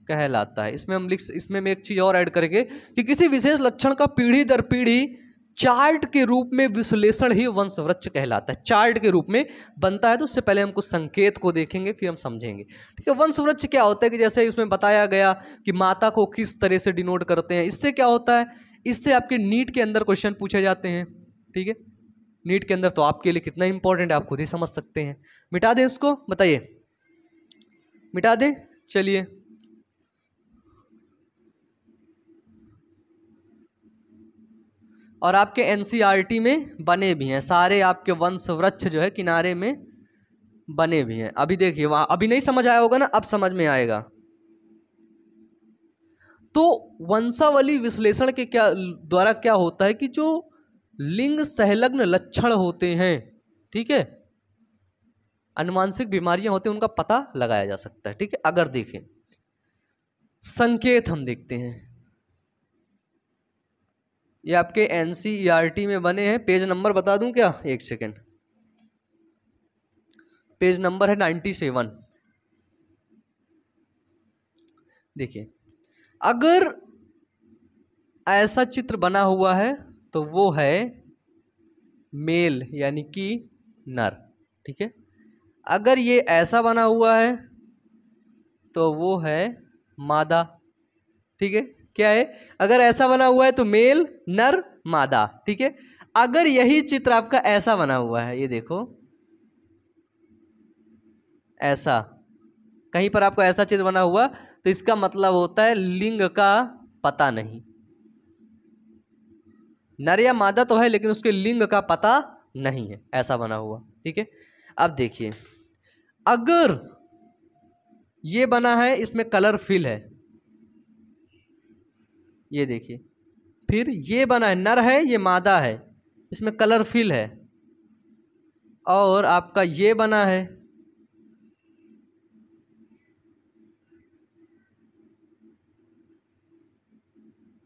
कहलाता है। इसमें हम एक चीज और ऐड करेंगे कि किसी विशेष लक्षण का पीढ़ी दर पीढ़ी चार्ट के रूप में विश्लेषण ही वंश वृक्ष कहलाता है। चार्ट के रूप में बनता है। तो उससे पहले हम कुछ संकेत को देखेंगे, फिर हम समझेंगे। ठीक है, वंश वृक्ष क्या होता है कि जैसे इसमें बताया गया कि माता को किस तरह से डिनोट करते हैं। इससे क्या होता है, इससे आपके नीट के अंदर क्वेश्चन पूछे जाते हैं। ठीक है, नीट के अंदर तो आपके लिए कितना इंपॉर्टेंट है आप खुद ही समझ सकते हैं। मिटा दें इसको, बताइए, मिटा दें। चलिए, और आपके एनसीईआरटी में बने भी हैं सारे, आपके वंश वृक्ष जो है किनारे में बने भी हैं। अभी देखिए, वहां अभी नहीं समझ आया होगा ना, अब समझ में आएगा। तो वंशावली विश्लेषण के द्वारा क्या होता है कि जो लिंग संलग्न लक्षण होते हैं, ठीक है, आनुवांशिक बीमारियां होती हैं, उनका पता लगाया जा सकता है। ठीक है, अगर देखें संकेत हम देखते हैं, ये आपके एनसीईआरटी में बने हैं। पेज नंबर बता दूं क्या, एक सेकेंड, पेज नंबर है 97। देखिए, अगर ऐसा चित्र बना हुआ है तो वो है मेल यानी कि नर। ठीक है, अगर ये ऐसा बना हुआ है तो वो है मादा। ठीक है, क्या है, अगर ऐसा बना हुआ है तो मेल, नर, मादा। ठीक है, अगर यही चित्र आपका ऐसा बना हुआ है, ये देखो ऐसा, कहीं पर आपको ऐसा चित्र बना हुआ, तो इसका मतलब होता है लिंग का पता नहीं। नर या मादा तो है लेकिन उसके लिंग का पता नहीं है, ऐसा बना हुआ। ठीक है, अब देखिए, अगर ये बना है, इसमें कलर फिल है, ये देखिए, फिर ये बना है, नर है, ये मादा है, इसमें कलर फिल है, और आपका ये बना है,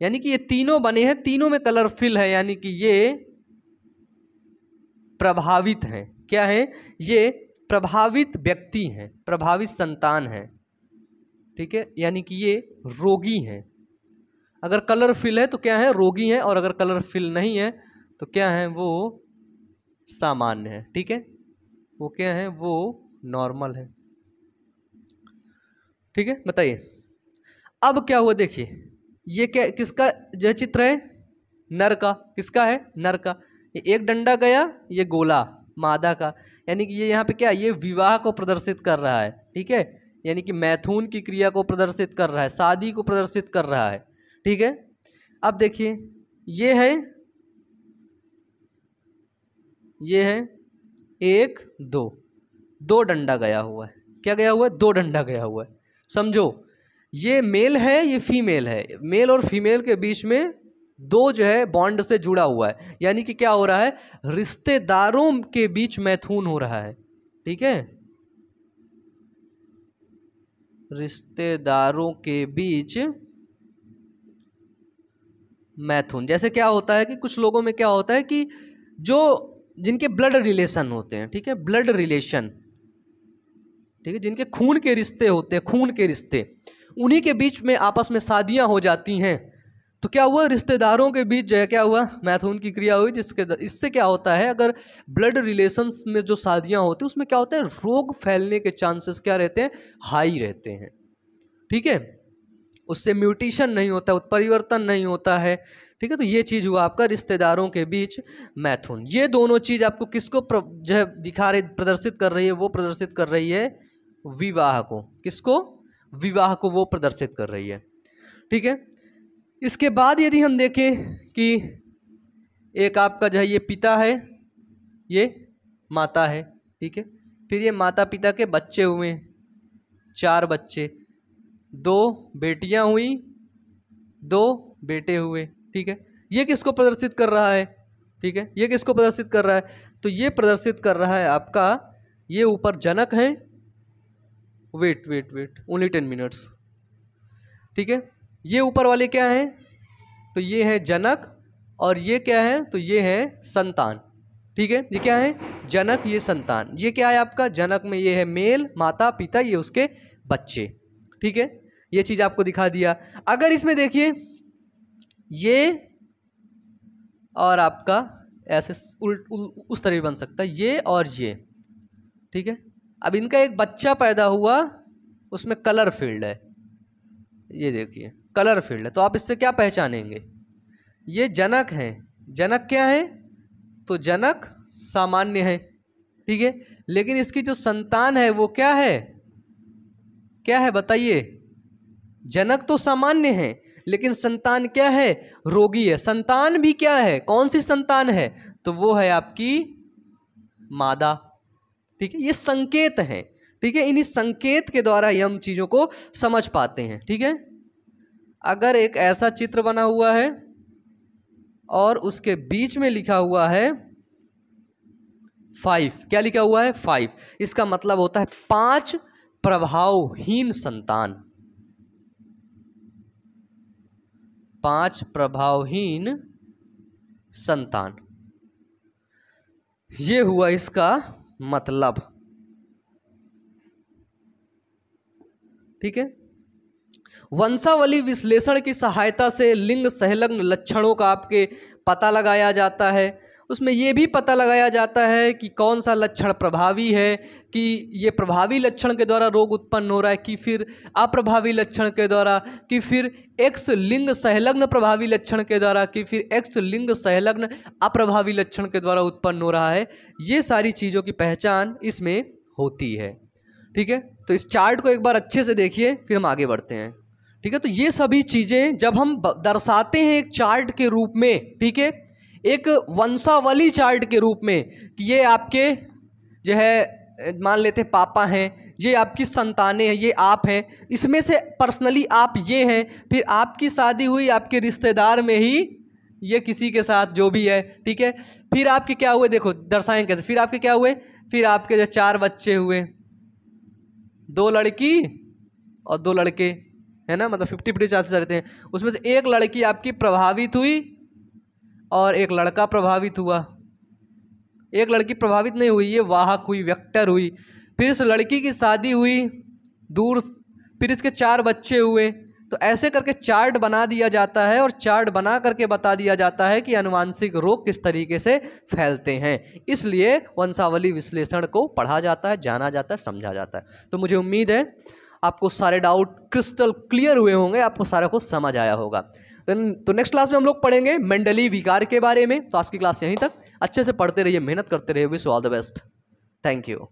यानी कि ये तीनों बने हैं, तीनों में कलर फिल है, यानी कि ये प्रभावित हैं। क्या है, ये प्रभावित व्यक्ति हैं, प्रभावित संतान है। ठीक है, यानी कि ये रोगी हैं। अगर कलर फिल है तो क्या है, रोगी है, और अगर कलर फिल नहीं है तो क्या है, वो सामान्य है। ठीक है, वो क्या है, वो नॉर्मल है। ठीक है, बताइए अब क्या हुआ। देखिए, ये क्या, किसका जो चित्र है, नर का। किसका है, नर का। ये एक डंडा गया, ये गोला मादा का, यानी कि ये यहाँ पे क्या, ये विवाह को प्रदर्शित कर रहा है। ठीक है, यानी कि मैथुन की क्रिया को प्रदर्शित कर रहा है, शादी को प्रदर्शित कर रहा है। ठीक है, अब देखिए, ये है 1 2, 2 डंडा गया हुआ है। क्या गया हुआ है, 2 डंडा गया हुआ है। समझो, ये मेल है, ये फीमेल है, मेल और फीमेल के बीच में 2 जो है बॉन्ड से जुड़ा हुआ है, यानी कि क्या हो रहा है, रिश्तेदारों के बीच मैथुन हो रहा है। ठीक है, रिश्तेदारों के बीच मैथुन। जैसे क्या होता है कि कुछ लोगों में क्या होता है कि जो जिनके ब्लड रिलेशन होते हैं, ठीक है, ब्लड रिलेशन, ठीक है, जिनके खून के रिश्ते होते हैं, खून के रिश्ते, उन्हीं के बीच में आपस में शादियां हो जाती हैं। तो क्या हुआ, रिश्तेदारों के बीच जो है क्या हुआ, मैथुन की क्रिया हुई, इससे क्या होता है, अगर ब्लड रिलेशंस में जो शादियां होती हैं उसमें क्या होता है, रोग फैलने के चांसेस क्या रहते हैं, हाई रहते हैं। ठीक है, उससे म्यूटेशन नहीं होता, उत्परिवर्तन नहीं होता है। ठीक है, तो ये चीज़ हुआ आपका रिश्तेदारों के बीच मैथुन। ये दोनों चीज़ आपको किसको जो है दिखा रही, प्रदर्शित कर रही है, वो प्रदर्शित कर रही है विवाह को। किसको, विवाह को वो प्रदर्शित कर रही है। ठीक है, इसके बाद यदि हम देखें कि एक आपका जो है ये पिता है, ये माता है। ठीक है, फिर ये माता पिता के बच्चे हुए 4 बच्चे, 2 बेटियां हुई, 2 बेटे हुए। ठीक है, ये किसको प्रदर्शित कर रहा है, ठीक है, ये किसको प्रदर्शित कर रहा है, तो ये प्रदर्शित कर रहा है आपका, ये ऊपर जनक हैं, wait wait wait, only 10 minutes. ठीक है, ये ऊपर वाले क्या हैं, तो ये है जनक, और ये क्या है, तो ये है संतान। ठीक है, ये क्या है, जनक, ये संतान। ये क्या है आपका, जनक में ये है मेल, माता पिता, ये उसके बच्चे। ठीक है, ये चीज आपको दिखा दिया। अगर इसमें देखिए ये और आपका ऐसे उस तरह भी बन सकता है, ये और ये। ठीक है, अब इनका एक बच्चा पैदा हुआ, उसमें कलर फील्ड है, ये देखिए कलर फील्ड है, तो आप इससे क्या पहचानेंगे, ये जनक है। जनक क्या है, तो जनक सामान्य है। ठीक है, लेकिन इसकी जो संतान है वो क्या है, क्या है बताइए, जनक तो सामान्य है लेकिन संतान क्या है, रोगी है। संतान भी क्या है, कौन सी संतान है, तो वो है आपकी मादा। ठीक है, ये संकेत है। ठीक है, इन्हीं संकेत के द्वारा ही हम चीजों को समझ पाते हैं। ठीक है, अगर एक ऐसा चित्र बना हुआ है और उसके बीच में लिखा हुआ है 5, क्या लिखा हुआ है 5, इसका मतलब होता है 5 प्रभावहीन संतान। 5 प्रभावहीन संतान, ये हुआ इसका मतलब। ठीक है, वंशावली विश्लेषण की सहायता से लिंग संलग्न लक्षणों का आपके पता लगाया जाता है। उसमें यह भी पता लगाया जाता है कि कौन सा लक्षण प्रभावी है, कि ये प्रभावी लक्षण के द्वारा रोग उत्पन्न हो रहा है, कि फिर अप्रभावी लक्षण के द्वारा, कि फिर एक्स लिंग संलग्न प्रभावी लक्षण के द्वारा, कि फिर एक्स लिंग संलग्न अप्रभावी लक्षण के द्वारा उत्पन्न हो रहा है। ये सारी चीज़ों की पहचान इसमें होती है। ठीक है, तो इस चार्ट को एक बार अच्छे से देखिए, फिर हम आगे बढ़ते हैं। ठीक है, तो ये सभी चीज़ें जब हम दर्शाते हैं एक चार्ट के रूप में, ठीक है, एक वंशावली चार्ट के रूप में, कि ये आपके जो है मान लेते हैं पापा हैं, ये आपकी संतानें हैं, ये आप हैं, इसमें से पर्सनली आप ये हैं, फिर आपकी शादी हुई आपके रिश्तेदार में ही ये किसी के साथ जो भी है। ठीक है, फिर आपके क्या हुए, देखो दर्शाएं कैसे, फिर आपके क्या हुए, फिर आपके जो 4 बच्चे हुए, 2 लड़की और 2 लड़के, है ना, मतलब 50-50 चांसेस रहते हैं। उसमें से एक लड़की आपकी प्रभावित हुई और एक लड़का प्रभावित हुआ। एक लड़की प्रभावित नहीं हुई, ये वाहक हुई, वेक्टर हुई। फिर इस लड़की की शादी हुई दूर, फिर इसके 4 बच्चे हुए। तो ऐसे करके चार्ट बना दिया जाता है, और चार्ट बना करके बता दिया जाता है कि अनुवांशिक रोग किस तरीके से फैलते हैं। इसलिए वंशावली विश्लेषण को पढ़ा जाता है, जाना जाता है, समझा जाता है। तो मुझे उम्मीद है आपको सारे डाउट क्रिस्टल क्लियर हुए होंगे, आपको सारा कुछ समझ आया होगा। तो नेक्स्ट क्लास में हम लोग पढ़ेंगे मेंडली विकार के बारे में। तो आज की क्लास यहीं तक, अच्छे से पढ़ते रहिए, मेहनत करते रहिए। Wish all the best, thank you.